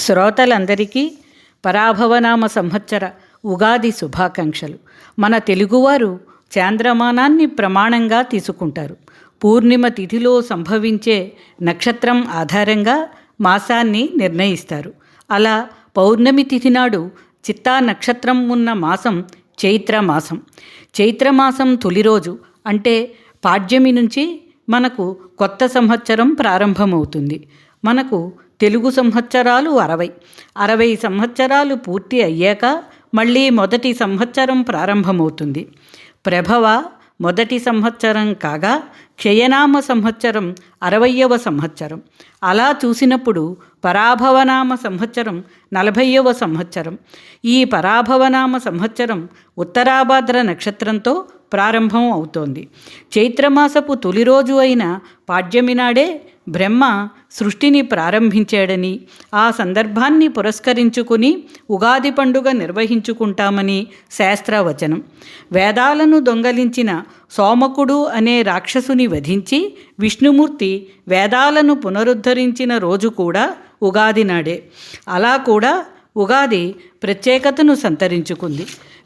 శ్రోతలందరికీ పరాభవనామ సంవత్సర ఉగాది శుభాకాంక్షలు. మన తెలుగువారు చాంద్రమానాన్ని ప్రమాణంగా తీసుకుంటారు. పూర్ణిమ తిథిలో సంభవించే నక్షత్రం ఆధారంగా మాసాన్ని నిర్ణయిస్తారు. అలా పౌర్ణమి తిథి నాడు చిత్తా నక్షత్రం ఉన్న మాసం చైత్రమాసం. చైత్రమాసం తొలి రోజు అంటే పాడ్యమి నుంచి మనకు కొత్త సంవత్సరం ప్రారంభమవుతుంది. మనకు తెలుగు సంవత్సరాలు 60 సంవత్సరాలు పూర్తి అయ్యాక మళ్ళీ మొదటి సంవత్సరం ప్రారంభమవుతుంది. ప్రభవ మొదటి సంవత్సరం కాగా క్షయనామ సంవత్సరం 60వ సంవత్సరం. అలా చూసినప్పుడు పరాభవనామ సంవత్సరం 40వ సంవత్సరం. ఈ పరాభవనామ సంవత్సరం ఉత్తరాభాద్ర నక్షత్రంతో ప్రారంభం అవుతోంది. చైత్రమాసపు తొలి రోజు అయిన పాడ్యమి నాడే బ్రహ్మ సృష్టిని ప్రారంభించాడని, ఆ సందర్భాన్ని పురస్కరించుకుని ఉగాది పండుగ నిర్వహించుకుంటామని శాస్త్రవచనం. వేదాలను దొంగలించిన సోమకుడు అనే రాక్షసుని వధించి విష్ణుమూర్తి వేదాలను పునరుద్ధరించిన రోజు కూడా ఉగాది నాడే. అలా కూడా ఉగాది ప్రత్యేకతను సంతరించుకుంది.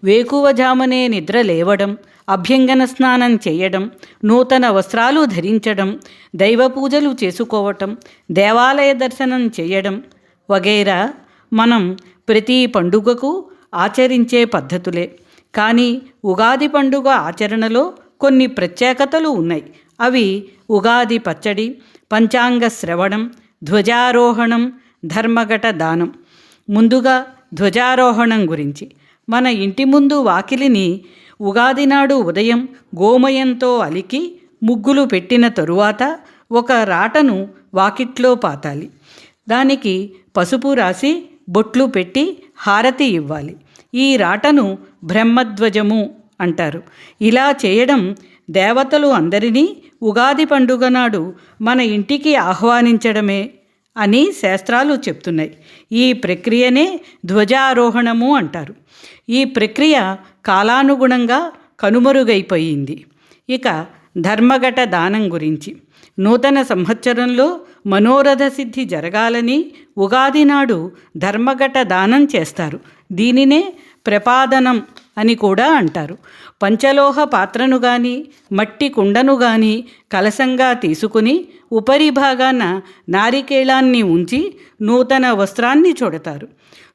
వేకువజామునే నిద్ర లేవడం, అభ్యంగన స్నానం చేయడం, నూతన వస్త్రాలు ధరించడం, దైవ పూజలు చేసుకోవటం, దేవాలయ దర్శనం చేయడం వగైరా మనం ప్రతి పండుగకు ఆచరించే పద్ధతులే. కానీ ఉగాది పండుగ ఆచరణలో కొన్ని ప్రత్యేకతలు ఉన్నాయి. అవి ఉగాది పచ్చడి, పంచాంగ శ్రవణం, ధ్వజారోహణం, ధర్మఘట దానం. ముందుగా ధ్వజారోహణం గురించి. మన ఇంటి ముందు వాకిలిని ఉగాది నాడు ఉదయం గోమయంతో అలికి ముగ్గులు పెట్టిన తరువాత ఒక రాటను వాకిట్లో పాతాలి. దానికి పసుపు రాసి బొట్లు పెట్టి హారతి ఇవ్వాలి. ఈ రాటను బ్రహ్మధ్వజము అంటారు. ఇలా చేయడం దేవతలు అందరినీ ఉగాది పండుగ నాడు మన ఇంటికి ఆహ్వానించడమే అని శాస్త్రాలు చెప్తున్నాయి. ఈ ప్రక్రియనే ధ్వజారోహణము అంటారు. ఈ ప్రక్రియ కాలానుగుణంగా కనుమరుగైపోయింది. ఇక ధర్మఘట దానం గురించి. నూతన సంవత్సరంలో మనోరథ సిద్ధి జరగాలని ఉగాది నాడు ధర్మఘట దానం చేస్తారు. దీనినే ప్రపాదనం అని కూడా అంటారు. పంచలోహ పాత్రను కానీ మట్టి కుండను కానీ కలశంగా తీసుకుని ఉపరి భాగాన నారికేళాన్ని ఉంచి నూతన వస్త్రాన్ని చుడతారు.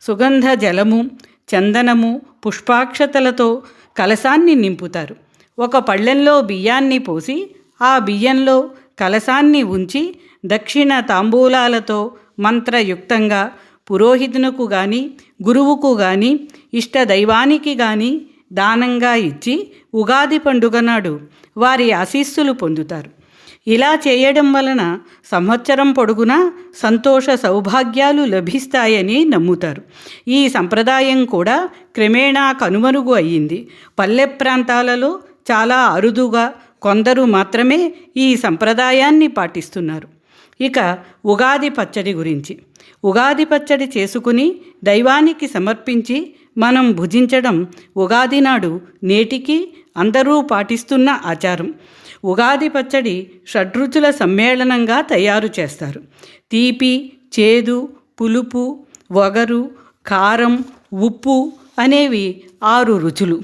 సుగంధ జలము, చందనము, పుష్పాక్షతలతో కలశాన్ని నింపుతారు. ఒక పళ్ళెంలో బియ్యాన్ని పోసి ఆ బియ్యంలో కలశాన్ని ఉంచి దక్షిణ తాంబూలాలతో మంత్రయుక్తంగా పురోహితునకు కానీ గురువుకు కానీ ఇష్టదైవానికి కానీ దానంగా ఇచ్చి ఉగాది పండుగ నాడు వారి ఆశీస్సులు పొందుతారు. ఇలా చేయడం వలన సంవత్సరం పొడుగునా సంతోష సౌభాగ్యాలు లభిస్తాయని నమ్ముతారు. ఈ సంప్రదాయం కూడా క్రమేణా కనుమరుగు అయ్యింది. పల్లె ప్రాంతాలలో చాలా అరుదుగా కొందరు మాత్రమే ఈ సంప్రదాయాన్ని పాటిస్తున్నారు. ఇక ఉగాది పచ్చడి గురించి. ఉగాది పచ్చడి చేసుకుని దైవానికి సమర్పించి మనం భుజించడం ఉగాది నాడు నేటికి అందరూ పాటిస్తున్న ఆచారం. ఉగాది పచ్చడి షడ్రుచుల సమ్మేళనంగా తయారు చేస్తారు. తీపి, చేదు, పులుపు, వగరు, కారం, ఉప్పు అనేవి 6 రుచులు.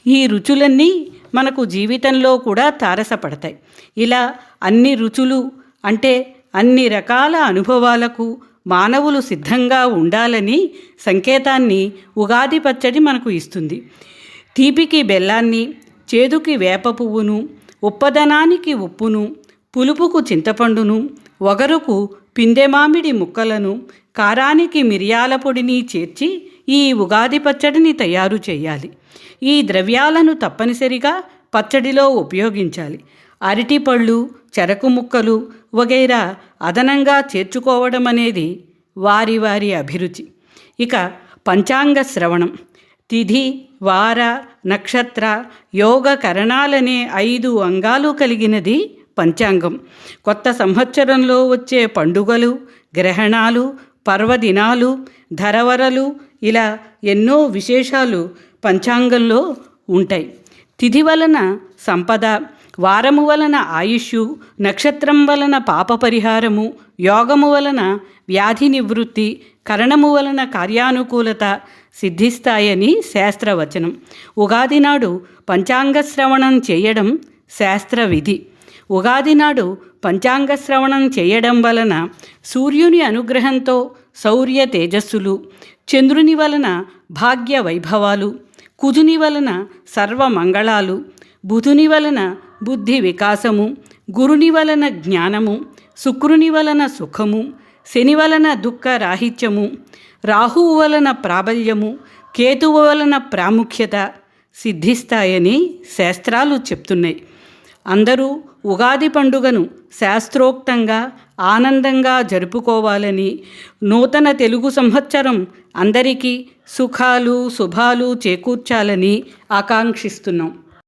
ఈ రుచులన్నీ మనకు జీవితంలో కూడా తారసపడతాయి. ఇలా అన్ని రుచులు అంటే అన్ని రకాల అనుభవాలకు మానవులు సిద్ధంగా ఉండాలని సంకేతాన్ని ఉగాది పచ్చడి మనకు ఇస్తుంది. తీపికి బెల్లాన్ని, చేదుకి వేప పువ్వును, ఉప్పదనానికి ఉప్పును, పులుపుకు చింతపండును, వగరుకు పిందెమామిడి ముక్కలను, కారానికి మిరియాల పొడిని చేర్చి ఈ ఉగాది పచ్చడిని తయారు చేయాలి. ఈ ద్రవ్యాలను తప్పనిసరిగా పచ్చడిలో ఉపయోగించాలి. అరటిపళ్ళు, చెరకు ముక్కలు వగైరా అదనంగా చేర్చుకోవడం అనేది వారి వారి అభిరుచి. ఇక పంచాంగ శ్రవణం. తిథి, వార, నక్షత్ర, యోగ కరణాలనే 5 అంగాలు కలిగినది పంచాంగం. కొత్త సంవత్సరంలో వచ్చే పండుగలు, గ్రహణాలు, పర్వదినాలు, ధరవరలు ఇలా ఎన్నో విశేషాలు పంచాంగంలో ఉంటాయి. తిథి వలన సంపద, వారము వలన ఆయుష్షు, నక్షత్రం వలన పాప పరిహారము, యోగము వలన వ్యాధి నివృత్తి, కరణము వలన కార్యానుకూలత సిద్ధిస్తాయని శాస్త్రవచనం. ఉగాది నాడు పంచాంగ శ్రవణం చేయడం శాస్త్ర విధి. ఉగాది నాడు పంచాంగ శ్రవణం చేయడం వలన సూర్యుని అనుగ్రహంతో శౌర్య తేజస్సులు, చంద్రుని వలన భాగ్య వైభవాలు, కుజుని వలన సర్వమంగళాలు, బుధుని వలన బుద్ధి వికాసము, గురుని వలన జ్ఞానము, శుక్రుని వలన సుఖము, శని వలన దుఃఖ రాహిత్యము, రాహువు వలన ప్రాబల్యము, కేతువు వలన ప్రాముఖ్యత సిద్ధిస్తాయని శాస్త్రాలు చెప్తున్నాయి. అందరూ ఉగాది పండుగను శాస్త్రోక్తంగా ఆనందంగా జరుపుకోవాలని, నూతన తెలుగు సంవత్సరం అందరికీ సుఖాలు శుభాలు చేకూర్చాలని ఆకాంక్షిస్తున్నాం.